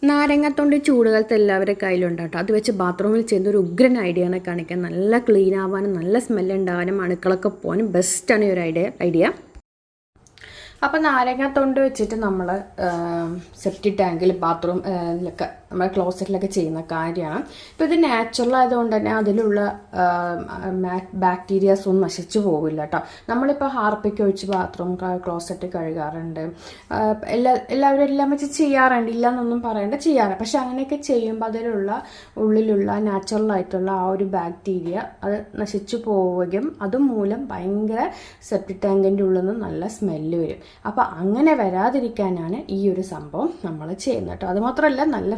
നാരങ്ങാത്തൊണ്ട് ചൂടുകാലത്ത് എല്ലാവരുടെ കയ്യിലുണ്ട് കേട്ടോ. അത് വെച്ച് ബാത്റൂമിൽ ചെയ്യുന്ന ഒരു ഉഗ്രൻ ഐഡിയ ആണ് കാണിക്കാൻ. നല്ല ക്ലീൻ ആവാനും നല്ല സ്മെല്ല് ഉണ്ടാവാനും അണുക്കളൊക്കെ പോകാനും ബെസ്റ്റാണ് ഈ ഒരു ഐഡിയ. അപ്പോൾ നാരങ്ങാത്തൊണ്ട് വെച്ചിട്ട് നമ്മൾ സെപ്റ്റി ടാങ്കിൽ ബാത്റൂമിലൊക്കെ നമ്മുടെ ക്ലോസറ്റിലൊക്കെ ചെയ്യുന്ന കാര്യമാണ്. ഇപ്പോൾ ഇത് നാച്ചുറൽ ആയതുകൊണ്ട് തന്നെ അതിലുള്ള ബാക്ടീരിയാസ് ഒന്നും നശിച്ചു പോകില്ല കേട്ടോ. നമ്മളിപ്പോൾ ഹാർപ്പിക്ക് ഒഴിച്ച് ബാത്റൂം ക്ലോസറ്റ് കഴുകാറുണ്ട്, എല്ലാവരും എല്ലാം വെച്ച് ചെയ്യാറുണ്ട്, ഇല്ല എന്നൊന്നും പറയേണ്ട, ചെയ്യാറുണ്ട്. പക്ഷെ അങ്ങനെയൊക്കെ ചെയ്യുമ്പോൾ അതിലുള്ള ഉള്ളിലുള്ള നാച്ചുറൽ ആയിട്ടുള്ള ആ ഒരു ബാക്ടീരിയ അത് നശിച്ചു പോവുകയും അതുമൂലം ഭയങ്കര സെപ്റ്റി ടാങ്കിൻ്റെ ഉള്ളിൽ നിന്ന് നല്ല സ്മെല്ല് വരും. അപ്പോൾ അങ്ങനെ വരാതിരിക്കാനാണ് ഈ ഒരു സംഭവം നമ്മൾ ചെയ്യുന്നത് കേട്ടോ. അതുമാത്രമല്ല നല്ല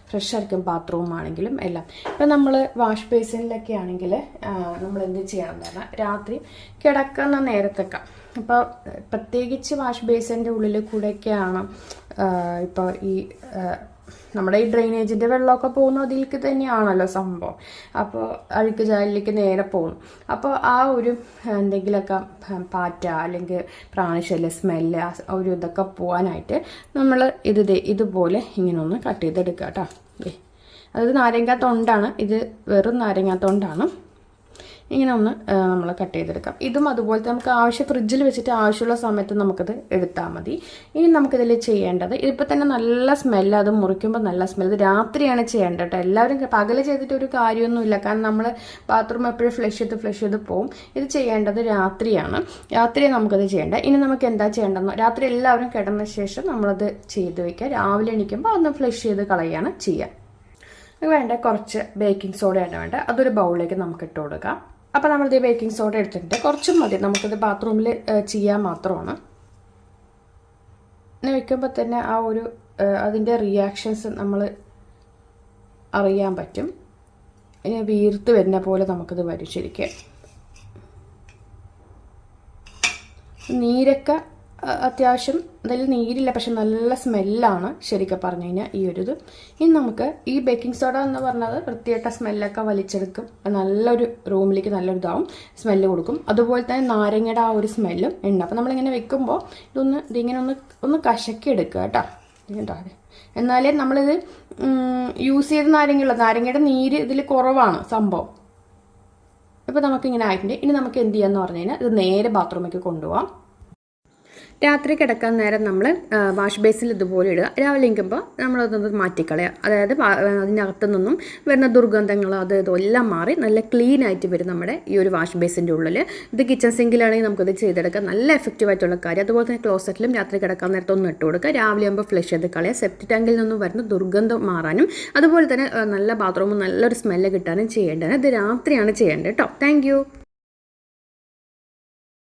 ഫ്രഷ് ആയിരിക്കും ബാത്റൂം ആണെങ്കിലും എല്ലാം. ഇപ്പം നമ്മൾ വാഷ് ബേസിനിലൊക്കെ ആണെങ്കിൽ നമ്മൾ എന്ത് ചെയ്യണം എന്ന് പറഞ്ഞാൽ രാത്രി കിടക്കുന്ന നേരത്തൊക്കെ ഇപ്പോൾ പ്രത്യേകിച്ച് വാഷ് ബേസിൻ്റെ ഉള്ളിൽ കൂടെയൊക്കെയാണ് ഇപ്പോൾ ഈ നമ്മുടെ ഈ ഡ്രെയിനേജിൻ്റെ വെള്ളമൊക്കെ പോകുന്ന അതിലേക്ക് തന്നെയാണല്ലോ സംഭവം. അപ്പോൾ അഴുക്ക് ചാലിലേക്ക് നേരെ പോകുന്നു. അപ്പോൾ ആ ഒരു എന്തെങ്കിലുമൊക്കെ പാറ്റ അല്ലെങ്കിൽ പ്രാണിശല്യ സ്മെല്ല് ഒരു ഇതൊക്കെ പോകാനായിട്ട് നമ്മൾ ഇതുപോലെ ഇങ്ങനെ ഒന്ന് കട്ട് ചെയ്തെടുക്കുക കേട്ടോ. അതായത് നാരങ്ങാത്തൊണ്ടാണ് ഇത്, വെറും നാരങ്ങാത്തൊണ്ടാണ്. ഇങ്ങനെ ഒന്ന് നമ്മൾ കട്ട് ചെയ്തെടുക്കാം. ഇതും അതുപോലത്തെ നമുക്ക് ഫ്രിഡ്ജിൽ വെച്ചിട്ട് ആവശ്യമുള്ള സമയത്ത് നമുക്കത് എടുത്താൽ മതി. ഇനി നമുക്കിതിൽ ചെയ്യേണ്ടത്, ഇതിപ്പോൾ തന്നെ നല്ല സ്മെല്ല്, അത് മുറിക്കുമ്പോൾ നല്ല സ്മെല്ല്. ഇത് രാത്രിയാണ് ചെയ്യേണ്ടത് കേട്ടോ. എല്ലാവരും പകൽ ചെയ്തിട്ട് ഒരു കാര്യമൊന്നുമില്ല, കാരണം നമ്മൾ ബാത്റൂം എപ്പോഴും ഫ്ലഷ് ചെയ്ത് പോവും. ഇത് ചെയ്യേണ്ടത് രാത്രിയാണ്. രാത്രി നമുക്കത് ചെയ്യേണ്ടത്. ഇനി നമുക്ക് എന്താ ചെയ്യേണ്ടതെന്ന്, രാത്രി എല്ലാവരും കിടന്ന ശേഷം നമ്മളത് ചെയ്ത് വയ്ക്കുക. രാവിലെ എണീക്കുമ്പോൾ ഒന്ന് ഫ്ലഷ് ചെയ്ത് കളയാണ് ചെയ്യുക. വേണ്ട കുറച്ച് ബേക്കിംഗ് സോഡയാണ് വേണ്ട, അതൊരു ബൗളിലേക്ക് നമുക്ക് ഇട്ട് കൊടുക്കാം. അപ്പോൾ നമ്മളിത് ബേക്കിംഗ് സോഡ എടുത്തിട്ടുണ്ട്, കുറച്ചും മതി, നമുക്കിത് ബാത്റൂമിൽ ചെയ്യാൻ മാത്രമാണ്. ഇങ്ങനെ വെക്കുമ്പോൾ തന്നെ ആ ഒരു അതിൻ്റെ റിയാക്ഷൻസ് നമ്മൾ അറിയാൻ പറ്റും. ഇനി വീർത്ത് വരുന്ന പോലെ നമുക്കിത് വരും ശരിക്കും. നീരൊക്കെ അത്യാവശ്യം, അതിൽ നീരില്ല, പക്ഷെ നല്ല സ്മെല്ലാണ് ശരിക്കും പറഞ്ഞു കഴിഞ്ഞാൽ ഈ ഒരു ഇത്. ഇനി നമുക്ക് ഈ ബേക്കിംഗ് സോഡ എന്ന് പറഞ്ഞത് വൃത്തിയായിട്ട സ്മെല്ലൊക്കെ വലിച്ചെടുക്കും, നല്ലൊരു റൂമിലേക്ക് നല്ലൊരു ഇതാവും, സ്മെല്ല് കൊടുക്കും. അതുപോലെ തന്നെ നാരങ്ങയുടെ ആ ഒരു സ്മെല്ലും ഉണ്ട്. അപ്പോൾ നമ്മളിങ്ങനെ വെക്കുമ്പോൾ ഇതിങ്ങനെ ഒന്ന് കശക്കി എടുക്കുക കേട്ടോ. എന്നാലേ നമ്മളിത് യൂസ് ചെയ്ത നാരങ്ങയുടെ നീര് ഇതിൽ കുറവാണ് സംഭവം. ഇപ്പോൾ നമുക്കിങ്ങനെ ആയിട്ടുണ്ട്. ഇനി നമുക്ക് എന്ത് ചെയ്യാന്ന് പറഞ്ഞു കഴിഞ്ഞാൽ ഇത് നേരെ ബാത്റൂമിലേക്ക് കൊണ്ടുപോകാം. രാത്രി കിടക്കാൻ നേരം നമ്മൾ വാഷ് ബേസിൽ ഇതുപോലെ ഇടുക. രാവിലെ ഇരിക്കുമ്പോൾ നമ്മളതൊന്ന് മാറ്റിക്കളയുക. അതായത് അതിനകത്തു നിന്നും വരുന്ന ദുർഗന്ധങ്ങൾ ഇതെല്ലാം മാറി നല്ല ക്ലീൻ ആയിട്ട് വരും നമ്മുടെ ഈ ഒരു വാഷ് ബേസിൻ്റെ ഉള്ളിൽ. ഇത് കിച്ചൺ സിങ്കിലാണെങ്കിൽ നമുക്കത് ചെയ്തെടുക്കാം, നല്ല എഫക്റ്റീവായിട്ടുള്ള കാര്യം. അതുപോലെ തന്നെ ക്ലോസറ്റിലും രാത്രി കിടക്കാൻ നേരത്തെ ഒന്ന് ഇട്ട് കൊടുക്കുക. രാവിലെ ആകുമ്പോൾ ഫ്ലഷ് ചെയ്ത് കളയുക. സെപ്റ്റി ടാങ്കിൽ നിന്നും വരുന്ന ദുർഗന്ധം മാറാനും അതുപോലെ തന്നെ നല്ല ബാത്റൂം നല്ലൊരു സ്മെല്ല് കിട്ടാനും ചെയ്യേണ്ടത്. ഇത് രാത്രിയാണ് ചെയ്യേണ്ടത് കേട്ടോ. താങ്ക്